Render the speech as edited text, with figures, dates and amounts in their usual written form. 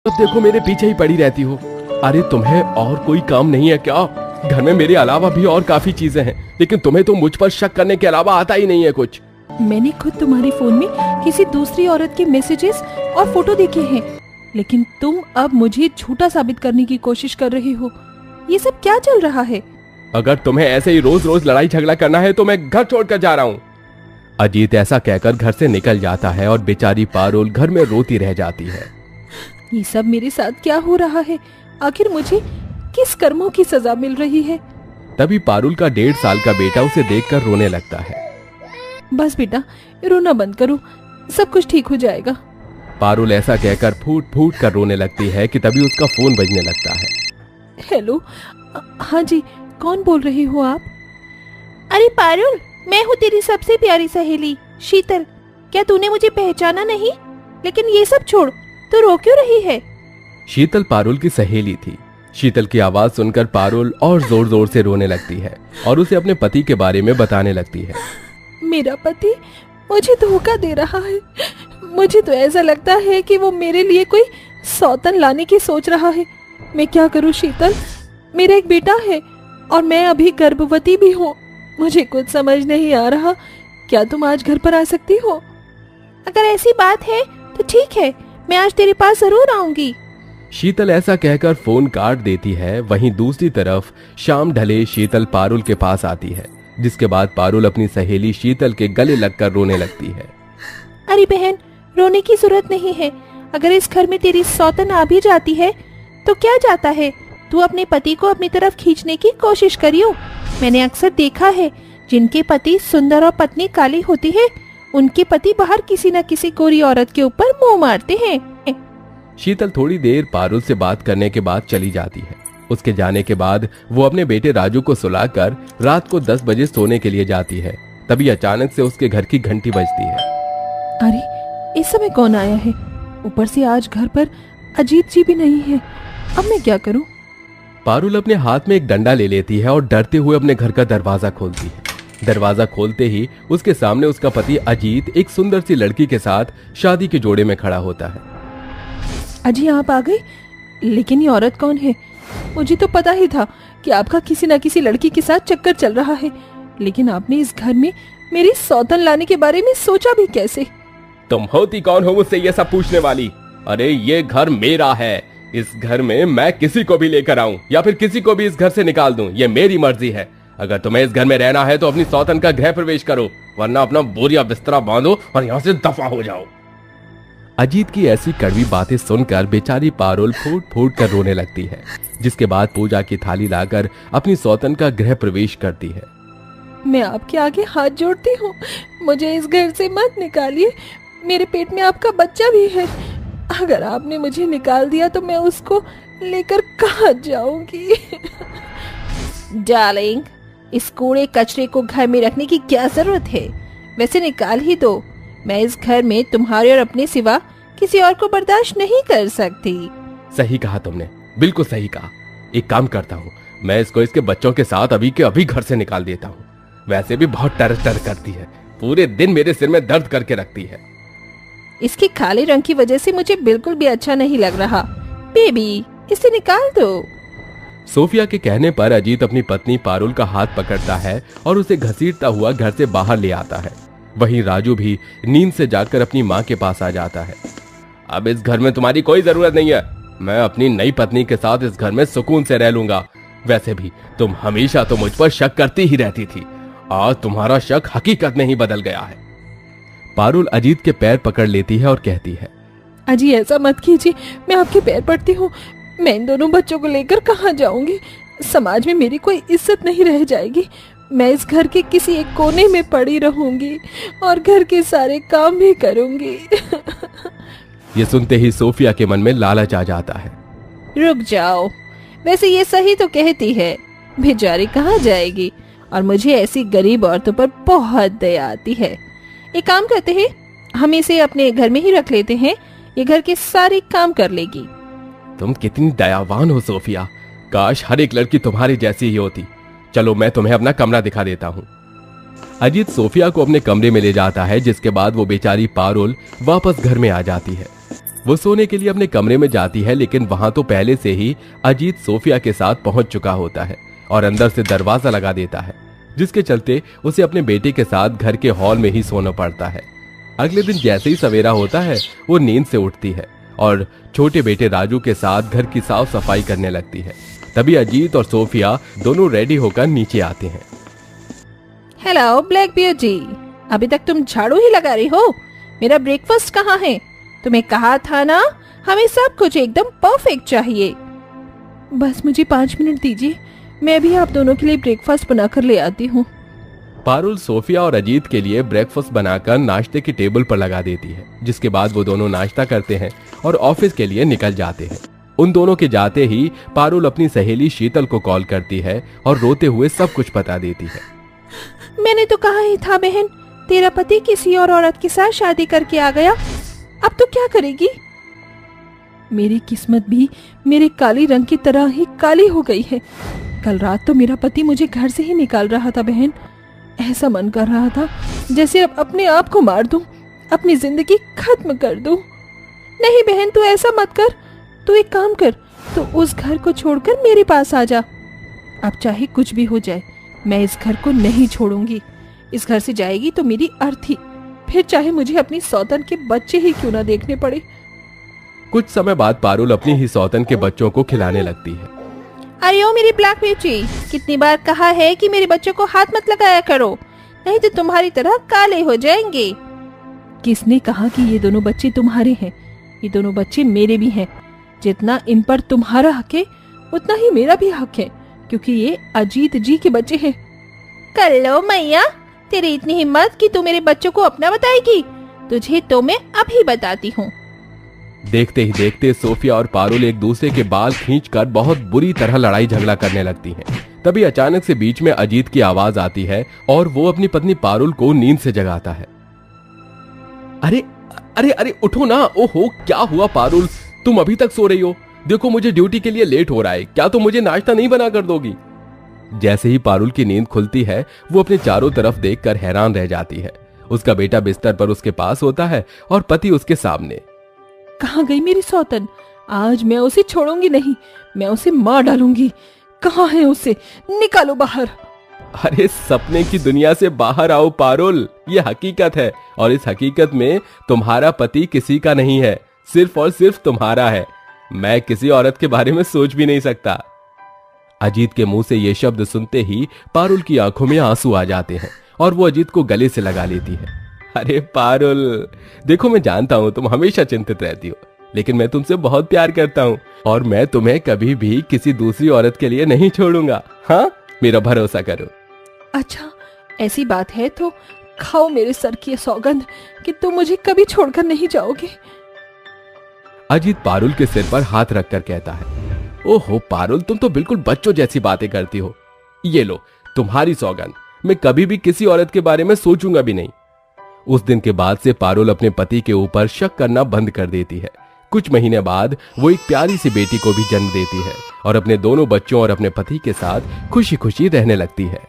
अब देखो मेरे पीछे ही पड़ी रहती हो। अरे तुम्हें और कोई काम नहीं है क्या? घर में मेरे अलावा भी और काफी चीजें हैं, लेकिन तुम्हें तो मुझ पर शक करने के अलावा आता ही नहीं है कुछ। मैंने खुद तुम्हारे फोन में किसी दूसरी औरत के मैसेजेस और फोटो देखे हैं, लेकिन तुम अब मुझे झूठा साबित करने की कोशिश कर रहे हो। ये सब क्या चल रहा है? अगर तुम्हें ऐसे ही रोज रोज लड़ाई झगड़ा करना है तो मैं घर छोड़कर जा रहा हूँ। अजीत ऐसा कहकर घर से निकल जाता है और बेचारी पारुल घर में रोती रह जाती है। ये सब मेरे साथ क्या हो रहा है? आखिर मुझे किस कर्मों की सजा मिल रही है? तभी पारुल का 1.5 साल का बेटा उसे देखकर रोने लगता है। बस बेटा, रोना बंद करो, सब कुछ ठीक हो जाएगा। पारुल ऐसा कहकर फूट फूट कर रोने लगती है कि तभी उसका फोन बजने लगता है। हेलो, हाँ जी, कौन बोल रही हो आप? अरे पारुल, मैं हूँ तेरी सबसे प्यारी सहेली शीतल। क्या तूने मुझे पहचाना नहीं? लेकिन ये सब छोड़, तू रो क्यों रही है? शीतल पारुल की सहेली थी। शीतल की आवाज सुनकर पारुल और जोर जोर से रोने लगती है और उसे अपने पति के बारे में बताने लगती है। मेरा पति मुझे धोखा दे रहा है। मुझे तो ऐसा लगता है कि वो मेरे लिए कोई सौतन लाने की सोच रहा है। मैं क्या करूं शीतल? मेरा एक बेटा है और मैं अभी गर्भवती भी हूँ। मुझे कुछ समझ नहीं आ रहा। क्या तुम आज घर पर आ सकती हो? अगर ऐसी बात है तो ठीक है, मैं आज तेरे पास जरूर आऊंगी। शीतल ऐसा कहकर फोन काट देती है। वहीं दूसरी तरफ शाम ढले शीतल पारुल के पास आती है, जिसके बाद पारुल अपनी सहेली शीतल के गले लगकर रोने लगती है। अरे बहन, रोने की जरूरत नहीं है। अगर इस घर में तेरी सौतन आ भी जाती है तो क्या जाता है? तू अपने पति को अपनी तरफ खींचने की कोशिश करियो। मैंने अक्सर देखा है, जिनके पति सुंदर और पत्नी काली होती है, उनके पति बाहर किसी न किसी गोरी औरत के ऊपर मुंह मारते हैं। शीतल थोड़ी देर पारुल से बात करने के बाद चली जाती है। उसके जाने के बाद वो अपने बेटे राजू को सुलाकर रात को 10 बजे सोने के लिए जाती है। तभी अचानक से उसके घर की घंटी बजती है। अरे, इस समय कौन आया है? ऊपर से आज घर पर अजीत जी भी नहीं है। अब मैं क्या करूं? पारुल अपने हाथ में एक डंडा ले लेती है और डरते हुए अपने घर का दरवाजा खोलती है। दरवाजा खोलते ही उसके सामने उसका पति अजीत एक सुंदर सी लड़की के साथ शादी के जोड़े में खड़ा होता है। अजी, आप आ गए? लेकिन ये औरत कौन है? मुझे तो पता ही था कि आपका किसी न किसी लड़की के साथ चक्कर चल रहा है, लेकिन आपने इस घर में मेरी सौतन लाने के बारे में सोचा भी कैसे? तुम होती कौन हो मुझसे ये सब पूछने वाली? अरे ये घर मेरा है। इस घर में मैं किसी को भी लेकर आऊं या फिर किसी को भी इस घर से निकाल दूं, ये मेरी मर्जी है। अगर तुम्हें इस घर में रहना है तो अपनी सौतन का गृह प्रवेश करो, वरना अपना बोरिया बिस्तरा बांधो और यहाँ से दफा हो जाओ। अजीत की ऐसी कड़वी बातें सुनकर बेचारी पारुल फूट फूट कर रोने लगती है, जिसके बाद पूजा की थाली लाकर अपनी सौतन का गृह प्रवेश करती है। मैं आपके आगे हाथ जोड़ती हूँ, मुझे इस घर से मत निकालिए। मेरे पेट में आपका बच्चा भी है। अगर आपने मुझे निकाल दिया तो मैं उसको लेकर कहाँ जाऊंगी? डार्लिंग, इस कूड़े कचरे को घर में रखने की क्या जरूरत है? वैसे निकाल ही दो। मैं इस घर में तुम्हारे और अपने सिवा किसी और को बर्दाश्त नहीं कर सकती। सही कहा तुमने, बिल्कुल सही कहा। एक काम करता हूँ, मैं इसको इसके बच्चों के साथ अभी के अभी घर से निकाल देता हूँ। वैसे भी बहुत टर टर करती है, पूरे दिन मेरे सिर में दर्द करके रखती है। इसके काले रंग की वजह से मुझे बिल्कुल भी अच्छा नहीं लग रहा। बेबी, इसे निकाल दो। सोफिया के कहने पर अजीत अपनी पत्नी पारुल का हाथ पकड़ता है और उसे घसीटता हुआ घर से बाहर ले आता है। वहीं राजू भी नींद से जाकर अपनी माँ के पास आ जाता है। अब इस घर में तुम्हारी कोई जरूरत नहीं है। मैं अपनी नई पत्नी के साथ इस घर में सुकून से रह लूंगा। वैसे भी तुम हमेशा तो मुझ पर शक करती ही रहती थी, आज तुम्हारा शक हकीकत में ही बदल गया है। पारुल अजीत के पैर पकड़ लेती है और कहती है, अजी ऐसा मत कीजिए, मैं आपके पैर पड़ती हूँ। मैं इन दोनों बच्चों को लेकर कहाँ जाऊंगी? समाज में मेरी कोई इज्जत नहीं रह जाएगी। मैं इस घर के किसी एक कोने में पड़ी रहूंगी और घर के सारे काम भी करूंगी। ये सुनते ही सोफिया के मन में लालच आ जाता है। रुक जाओ, वैसे ये सही तो कहती है, बेचारी कहाँ जाएगी? और मुझे ऐसी गरीब औरतों पर बहुत दया आती है। एक काम करते हैं, हम इसे अपने घर में ही रख लेते हैं। ये घर के सारे काम कर लेगी। तुम कितनी दयावान हो सोफिया, काश हर एक लड़की तुम्हारी जैसी ही होती। चलो मैं तुम्हें अपना कमरा दिखा देता हूँ। अजीत सोफिया को अपने कमरे में ले जाता है, जिसके बाद वो बेचारी पारुल वापस घर में आ जाती है। वो सोने के लिए अपने कमरे में जाती है, लेकिन वहां तो पहले से ही अजीत सोफिया के साथ पहुंच चुका होता है और अंदर से दरवाजा लगा देता है, जिसके चलते उसे अपने बेटे के साथ घर के हॉल में ही सोना पड़ता है। अगले दिन जैसे ही सवेरा होता है वो नींद से उठती है और छोटे बेटे राजू के साथ घर की साफ सफाई करने लगती है। तभी अजीत और सोफिया दोनों रेडी होकर नीचे आते हैं। हेलो ब्लैक ब्यूटी, अभी तक तुम झाड़ू ही लगा रही हो? मेरा ब्रेकफास्ट कहाँ है? तुम्हें कहा था ना, हमें सब कुछ एकदम परफेक्ट चाहिए। बस मुझे 5 मिनट दीजिए, मैं भी आप दोनों के लिए ब्रेकफास्ट बनाकर ले आती हूँ। पारुल सोफिया और अजीत के लिए ब्रेकफास्ट बनाकर नाश्ते की टेबल पर लगा देती है, जिसके बाद वो दोनों नाश्ता करते हैं और ऑफिस के लिए निकल जाते हैं। उन दोनों के जाते ही पारुल अपनी सहेली शीतल को कॉल करती है और रोते हुए सब कुछ बता देती है। मैंने तो कहा ही था बहन, तेरा पति किसी और औरत के साथ शादी करके आ गया, अब तो क्या करेगी? मेरी किस्मत भी मेरे काली रंग की तरह ही काली हो गई है। कल रात तो मेरा पति मुझे घर से ही निकाल रहा था बहन। ऐसा मन कर रहा था जैसे अब अपने आप को मार दूं, अपनी जिंदगी खत्म कर दूं। नहीं बहन, तू ऐसा मत कर। तू एक काम कर, तू उस घर को छोड़कर मेरे पास आ जा। अब चाहे कुछ भी हो जाए, मैं इस घर को नहीं छोड़ूंगी। इस घर से जाएगी तो मेरी अर्थी, फिर चाहे मुझे अपनी सौतन के बच्चे ही क्यों ना देखने पड़े। कुछ समय बाद पारुल अपनी ही सौतन के बच्चों को खिलाने लगती है। अरे ओ मेरी ब्लैक ब्यूटी, कितनी बार कहा है कि मेरे बच्चों को हाथ मत लगाया करो, नहीं तो तुम्हारी तरह काले हो जाएंगे। किसने कहा कि ये दोनों बच्चे तुम्हारे हैं? ये दोनों बच्चे मेरे भी हैं। जितना इन पर तुम्हारा हक है उतना ही मेरा भी हक है, क्योंकि ये अजीत जी के बच्चे हैं। कर लो मैया, तेरी इतनी हिम्मत कि तू मेरे बच्चों को अपना बताएगी? तुझे तो मैं अभी बताती हूँ। देखते ही देखते सोफिया और पारुल एक दूसरे के बाल खींचकर बहुत बुरी तरह लड़ाई झगड़ा करने लगती हैं। तभी अचानक से बीच में अजीत की आवाज आती है और वो अपनी पत्नी पारुल को नींद से जगाता है। अरे अरे अरे उठो ना! ओहो, क्या हुआ पारुल, तुम अभी तक सो रही हो? देखो मुझे ड्यूटी के लिए लेट हो रहा है, क्या तुम मुझे नाश्ता नहीं बना कर दोगी? जैसे ही पारुल की नींद खुलती है वो अपने चारों तरफ देखकर हैरान रह जाती है। उसका बेटा बिस्तर पर उसके पास होता है और पति उसके सामने। कहाँ गई मेरी सौतन? आज मैं उसे छोड़ूंगी नहीं, मैं उसे मार डालूंगी। कहाँ है उसे? निकालो बाहर। अरे सपने की दुनिया से बाहर आओ पारुल, ये हकीकत है और इस हकीकत में तुम्हारा पति किसी का नहीं है, सिर्फ और सिर्फ तुम्हारा है। मैं किसी औरत के बारे में सोच भी नहीं सकता। अजीत के मुंह से ये शब्द सुनते ही पारुल की आंखों में आंसू आ जाते हैं और वो अजीत को गले से लगा लेती है। अरे पारुल, देखो मैं जानता हूं तुम हमेशा चिंतित रहती हो, लेकिन मैं तुमसे बहुत प्यार करता हूं और मैं तुम्हें कभी भी किसी दूसरी औरत के लिए नहीं छोड़ूंगा। हाँ, मेरा भरोसा करो। अच्छा, ऐसी बात है तो खाओ मेरे सर की सौगंध कि तुम मुझे कभी छोड़कर नहीं जाओगे। अजीत पारुल के सिर पर हाथ रखकर कहता है, ओहो पारुल, तुम तो बिल्कुल बच्चों जैसी बातें करती हो। ये लो तुम्हारी सौगंध, मैं कभी भी किसी औरत के बारे में सोचूंगा भी नहीं। उस दिन के बाद से पारुल अपने पति के ऊपर शक करना बंद कर देती है। कुछ महीने बाद वो एक प्यारी सी बेटी को भी जन्म देती है और अपने दोनों बच्चों और अपने पति के साथ खुशी खुशी रहने लगती है।